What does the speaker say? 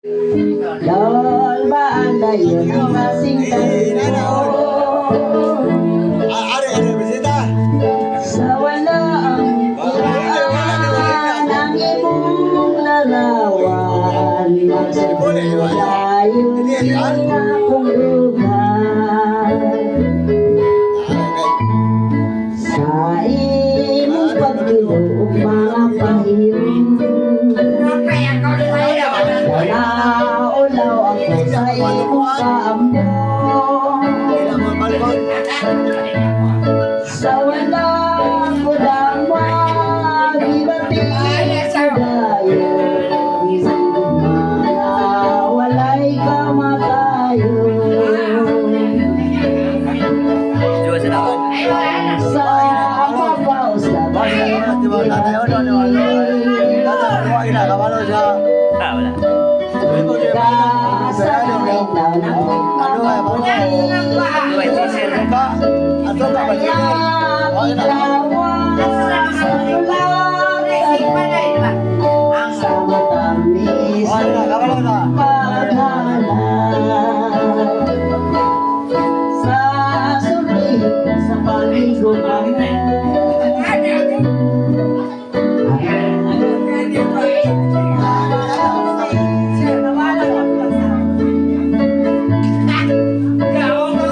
Dahil ba ang dayon ang kasing Ada bisita. sa wala ang ilaan ang imong larawan layo na akong lugar sa imong pagtulog mga pahirong wala-ulaw ako sa imong kaambo sa wala ko damang ibatiin sa dayon mga walay kamatayon sa mabaw sa Atau tak balik.